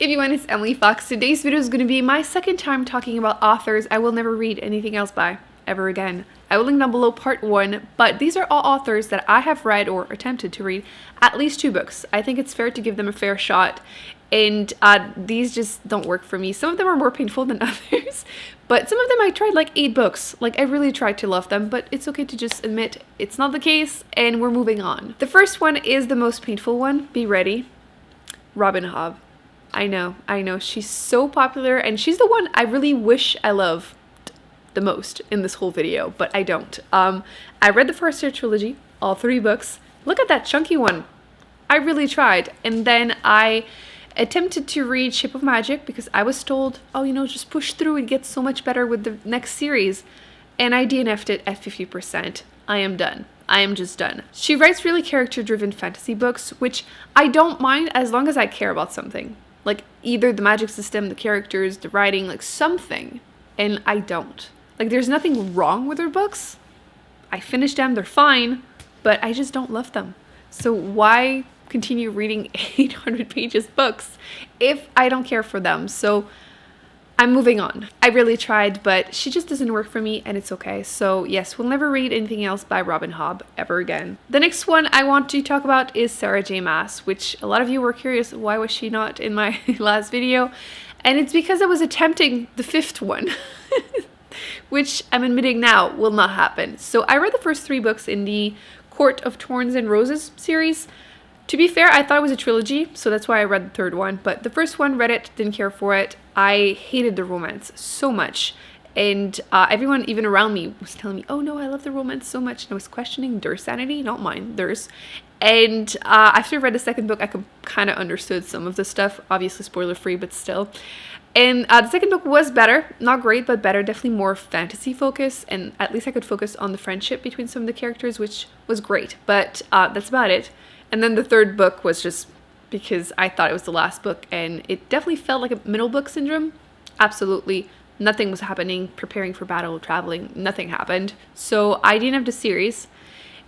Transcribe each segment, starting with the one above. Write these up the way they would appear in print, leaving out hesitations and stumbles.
everyone, it's Emily Fox. Today's video is going to be my second time talking about authors I will never read anything else by ever again. I will link down below part 1, but these are all authors that I have read or attempted to read at least 2 books. I think it's fair to give them a fair shot, and these just don't work for me. Some of them are more painful than others, but some of them I tried like 8 books. Like, I really tried to love them, but it's okay to just admit it's not the case, and we're moving on. The first one is the most painful one. Be ready. Robin Hobb. I know, she's so popular, and she's the one I really wish I loved the most in this whole video, but I don't. I read the first trilogy, all 3 books. Look at that chunky one. I really tried, and then I attempted to read Ship of Magic because I was told, oh, you know, just push through, it gets so much better with the next series, and I DNF'd it at 50%. I am done. I am just done. She writes really character-driven fantasy books, which I don't mind as long as I care about something. Like, either the magic system, the characters, the writing, like something. And I don't. Like, there's nothing wrong with her books. I finished them, they're fine, but I just don't love them. So why continue reading 800 pages books if I don't care for them? So I'm moving on. I really tried, but she just doesn't work for me, and it's okay. So yes, we'll never read anything else by Robin Hobb ever again. The next one I want to talk about is Sarah J. Maas, which a lot of you were curious, why was she not in my last video? And it's because I was attempting the 5th one, which I'm admitting now will not happen. So I read the first 3 books in the Court of Thorns and Roses series. To be fair, I thought it was a trilogy, so that's why I read the 3rd one. But the first one, read it, didn't care for it. I hated the romance so much. And everyone, even around me, was telling me, oh no, I love the romance so much. And I was questioning their sanity, not mine, theirs. And after I read the 2nd book, I kind of understood some of the stuff. Obviously spoiler free, but still. And the 2nd book was better. Not great, but better. Definitely more fantasy focused. And at least I could focus on the friendship between some of the characters, which was great. But that's about it. And then the 3rd book was just because I thought it was the last book, and it definitely felt like a middle book syndrome. Absolutely. Nothing was happening, preparing for battle, traveling, nothing happened. So I didn't have the series.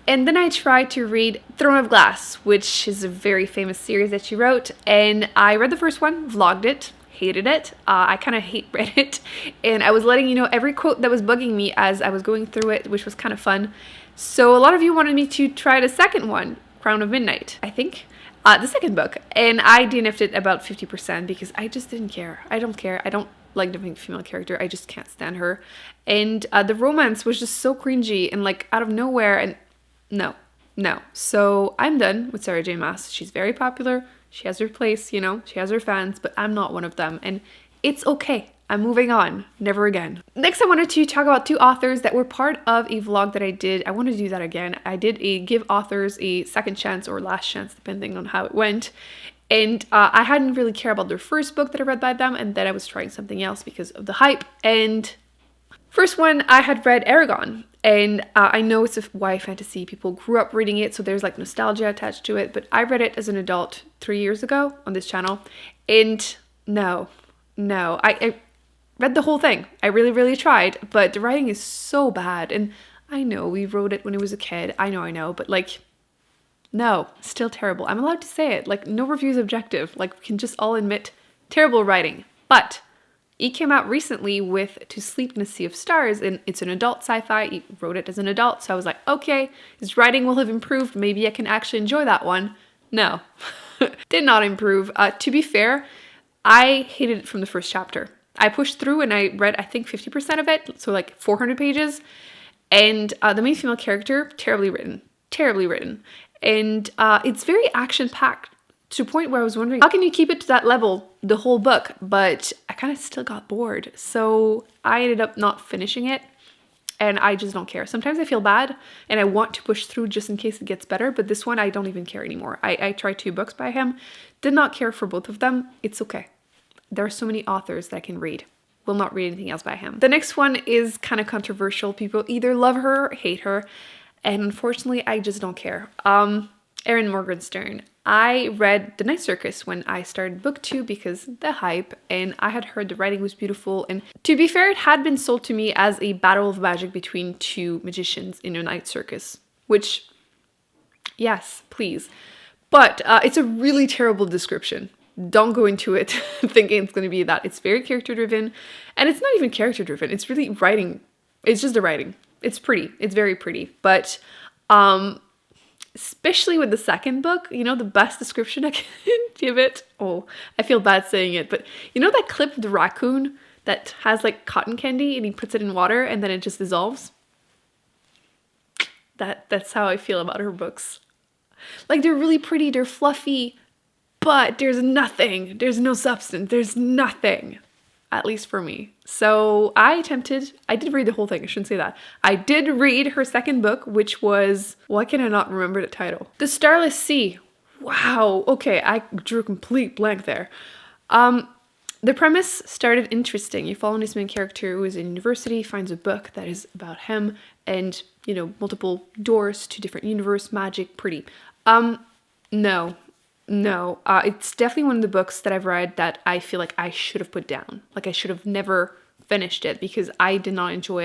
And then I tried to read Throne of Glass, which is a very famous series that she wrote. And I read the first one, vlogged it, hated it. I kind of read it. And I was letting you know every quote that was bugging me as I was going through it, which was kind of fun. So a lot of you wanted me to try the 2nd one, Crown of Midnight, I think. The 2nd book. And I DNF'd it about 50% because I just didn't care. I don't care. I don't like the female character. I just can't stand her. And the romance was just so cringy and like out of nowhere. And no. So I'm done with Sarah J. Maas. She's very popular. She has her place, you know. She has her fans, but I'm not one of them. And it's okay. I'm moving on. Never again. Next, I wanted to talk about 2 authors that were part of a vlog that I did. I want to do that again. I did give authors a second chance or last chance, depending on how it went. And I hadn't really cared about their first book that I read by them, and then I was trying something else because of the hype. And first one, I had read Eragon. And I know it's a YA fantasy. People grew up reading it, so there's like nostalgia attached to it. But I read it as an adult 3 years ago on this channel. And no. I read the whole thing. I really tried, but the writing is so bad. And I know we wrote it when I was a kid. I know, but like, no, still terrible. I'm allowed to say it. Like, no review is objective. Like, we can just all admit terrible writing. But he came out recently with To Sleep in a Sea of Stars, and it's an adult sci-fi. He wrote it as an adult, so I was like, okay, his writing will have improved. Maybe I can actually enjoy that one. No, did not improve. To be fair, I hated it from the first chapter. I pushed through and I read, I think, 50% of it, so like 400 pages. And the main female character, terribly written. And it's very action-packed to a point where I was wondering, how can you keep it to that level the whole book? But I kind of still got bored. So I ended up not finishing it, and I just don't care. Sometimes I feel bad and I want to push through just in case it gets better, but this one I don't even care anymore. I tried 2 books by him, did not care for both of them. It's okay. There are so many authors that I can read. Will not read anything else by him. The next one is kind of controversial. People either love her or hate her. And unfortunately, I just don't care. Erin Morgenstern. I read The Night Circus when I started book 2 because the hype, and I had heard the writing was beautiful. And to be fair, it had been sold to me as a battle of magic between 2 magicians in a night circus. Which, yes, please. But it's a really terrible description. don't go into it thinking it's going to be that. It's very character driven, and it's not even character driven. It's really writing. It's just the writing. It's pretty. It's very pretty. But especially with the second book, you know, the best description I can give it. Oh, I feel bad saying it, but you know that clip of the raccoon that has like cotton candy and he puts it in water and then it just dissolves? That's how I feel about her books. Like, they're really pretty, they're fluffy, but there's nothing. There's no substance. There's nothing. At least for me. So I did read the whole thing. I shouldn't say that. I did read her second book, which was, why can I not remember the title? The Starless Sea. Wow. Okay, I drew a complete blank there. The premise started interesting. You follow this main character who is in university, finds a book that is about him, and, you know, multiple doors to different universe, magic, pretty. No. It's definitely one of the books that I've read that I feel like I should have put down. Like, I should have never finished it because I did not enjoy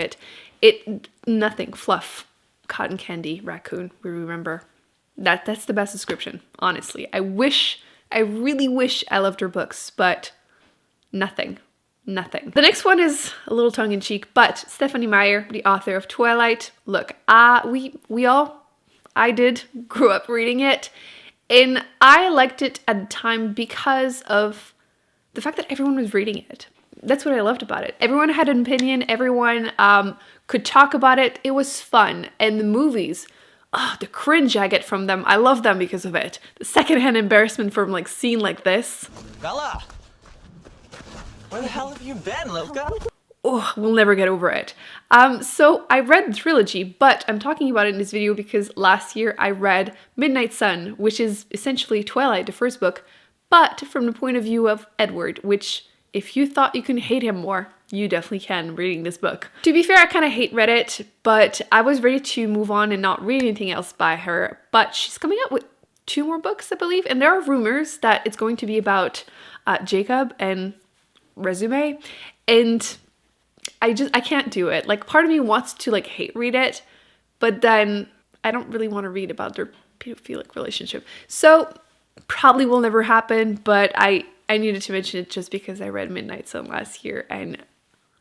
it. Nothing. Fluff. Cotton candy. Raccoon. We remember. That's the best description, honestly. I really wish I loved her books, but nothing. The next one is a little tongue-in-cheek, but Stephanie Meyer, the author of Twilight. Look, I did grow up reading it, and I liked it at the time because of the fact that everyone was reading it. That's what I loved about it. Everyone had an opinion. Everyone could talk about it. It was fun. And the movies, the cringe I get from them, I love them because of it. The secondhand embarrassment from like scene like this. Bella! Where the hell have you been, little girl? Oh, we'll never get over it. So I read the trilogy, but I'm talking about it in this video because last year I read Midnight Sun, which is essentially Twilight, the first book, but from the point of view of Edward, which if you thought you can hate him more, you definitely can reading this book. To be fair, I kind of read it, but I was ready to move on and not read anything else by her. But she's coming out with 2 more books, I believe, and there are rumors that it's going to be about Jacob and Resume, and I can't do it. Like, part of me wants to like hate read it, but then I don't really want to read about their pedophilic relationship. So probably will never happen, but I needed to mention it just because I read Midnight Sun last year and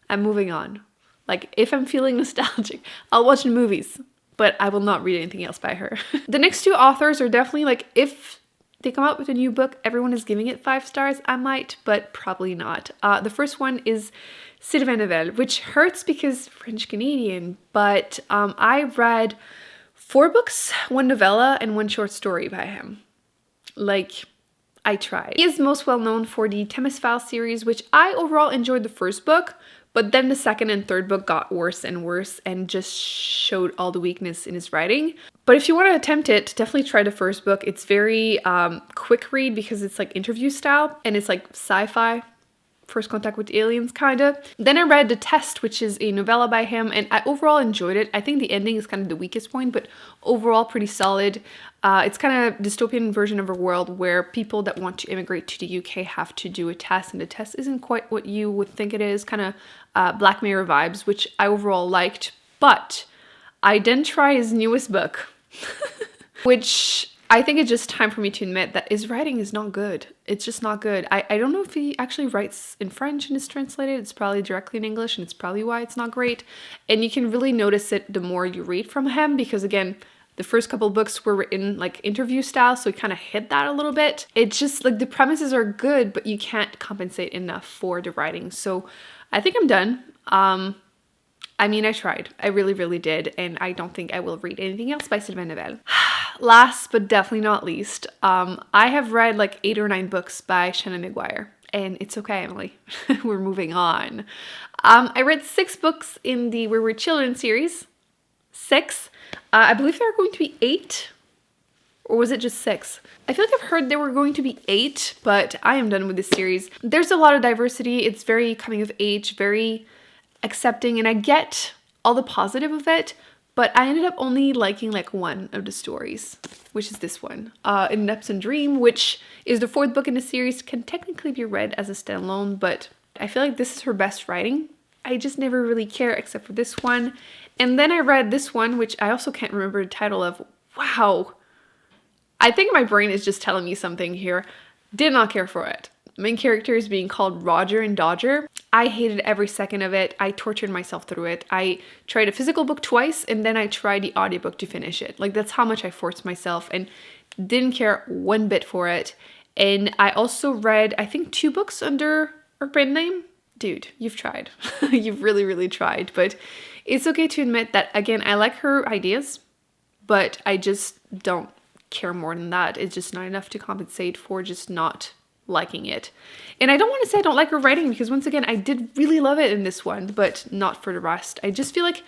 I'm moving on. Like, if I'm feeling nostalgic, I'll watch the movies, but I will not read anything else by her. The next 2 authors are definitely like, if they come out with a new book, everyone is giving it 5 stars, I might, but probably not. The first one is Sylvain Neuvel, which hurts because French Canadian, but I read 4 books, 1 novella, and 1 short story by him. Like, I tried. He is most well known for the Themis Files series, which I overall enjoyed the first book, but then the second and third book got worse and worse and just showed all the weakness in his writing. But if you want to attempt it, definitely try the first book. It's very quick read because it's like interview style and it's like sci-fi. First contact with aliens, kind of. Then I read The Test, which is a novella by him, and I overall enjoyed it. I think the ending is kind of the weakest point, but overall pretty solid. It's kind of a dystopian version of a world where people that want to immigrate to the UK have to do a test, and the test isn't quite what you would think it is, kind of Black Mirror vibes, which I overall liked. But I didn't try his newest book, which I think it's just time for me to admit that his writing is not good. It's just not good. I don't know if he actually writes in French and is translated. It's probably directly in English, and it's probably why it's not great. And you can really notice it the more you read from him because, again, the first couple books were written like interview style, so it kind of hit that a little bit. It's just like the premises are good, but you can't compensate enough for the writing. So I think I'm done. I mean, I tried. I really, really did. And I don't think I will read anything else by Sylvain Neuvel. Last but definitely not least, I have read like 8 or 9 books by Shauna Marie. And it's okay, Emily. We're moving on. I read 6 books in the We Were Children series. 6. I believe there are going to be 8. Or was it just 6? I feel like I've heard there were going to be 8, but I am done with this series. There's a lot of diversity. It's very coming of age, very accepting, and I get all the positive of it, but I ended up only liking like 1 of the stories, which is this one. In Neptune Dream, which is the 4th book in the series, can technically be read as a standalone, but I feel like this is her best writing. I just never really care except for this one. And then I read this one, which I also can't remember the title of. Wow. I think my brain is just telling me something here. Did not care for it. Main characters being called Roger and Dodger. I hated every second of it. I tortured myself through it. I tried a physical book twice and then I tried the audiobook to finish it. Like, that's how much I forced myself and didn't care one bit for it. And I also read, I think, 2 books under her pen name. Dude, you've tried. You've really, really tried. But it's okay to admit that, again, I like her ideas, but I just don't care more than that. It's just not enough to compensate for just not liking it. And I don't want to say I don't like her writing, because once again, I did really love it in this one, but not for the rest. I just feel like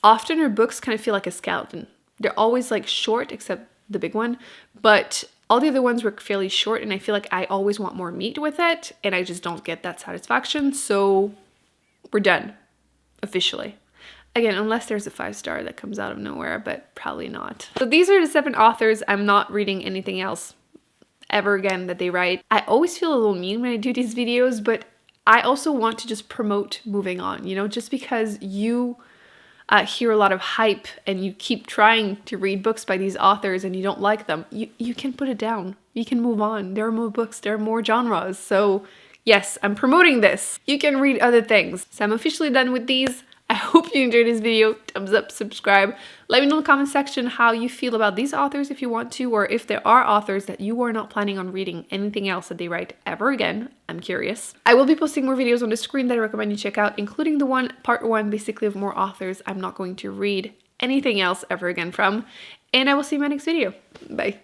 often her books kind of feel like a skeleton. They're always like short, except the big one, but all the other ones were fairly short, and I feel like I always want more meat with it, and I just don't get that satisfaction. So we're done officially. Again, unless there's a 5-star that comes out of nowhere, but probably not. So these are the 7 authors. I'm not reading anything else ever again that they write. I always feel a little mean when I do these videos, but I also want to just promote moving on, you know, just because you hear a lot of hype and you keep trying to read books by these authors and you don't like them, you can put it down. You can move on. There are more books, there are more genres. So yes, I'm promoting this. You can read other things. So I'm officially done with these. I hope you enjoyed this video. Thumbs up, subscribe. Let me know in the comment section how you feel about these authors if you want to, or if there are authors that you are not planning on reading anything else that they write ever again. I'm curious. I will be posting more videos on the screen that I recommend you check out, including the one, part 1, basically of more authors I'm not going to read anything else ever again from. And I will see you in my next video. Bye.